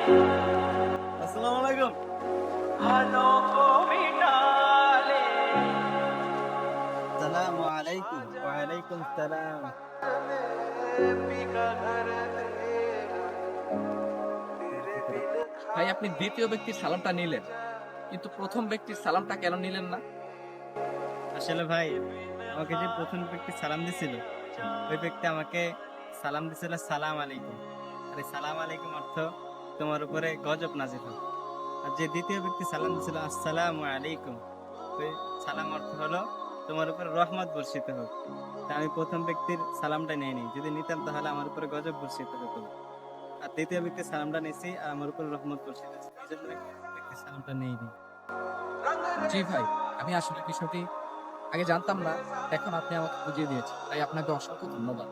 আসসালামু আলাইকুম। আসসালামু আলাইকুম। ওয়ালাইকুম সালাম। ভাই আপনি দ্বিতীয় ব্যক্তির সালামটা নিলেন, কিন্তু প্রথম ব্যক্তির সালামটা কেন নিলেন না? আসলে ভাই, আমাকে যে প্রথম ব্যক্তি সালাম দিছিল, ওই ব্যক্তি আমাকে সালাম দিছিল সালাম আলাইকুম। আর এই সালাম আলাইকুম অর্থ তোমার উপরে গজব নাজিল হোক। আর যে দ্বিতীয় ব্যক্তি সালাম দিছিল আসসালামু আলাইকুম, ওই সালাম অর্থ হলো তোমার উপরে রহমত বর্ষিত হোক। তা আমি প্রথম ব্যক্তির সালামটা নেইনি, যদি নিতাম তাহলে আমার উপরে গজব বর্ষিত হতো। আর দ্বিতীয় ব্যক্তির সালামটা নিয়েছি আর আমার উপরে রহমত বর্ষিত হচ্ছে, এই জন্য আমি প্রথম ব্যক্তির সালামটা নেইনি। জি ভাই, আমি আসলে বিষয়টি আগে জানতাম না, এখন আপনি আমাকে বুঝিয়ে দিয়েছেন, তাই আপনাকে অসংখ্য ধন্যবাদ।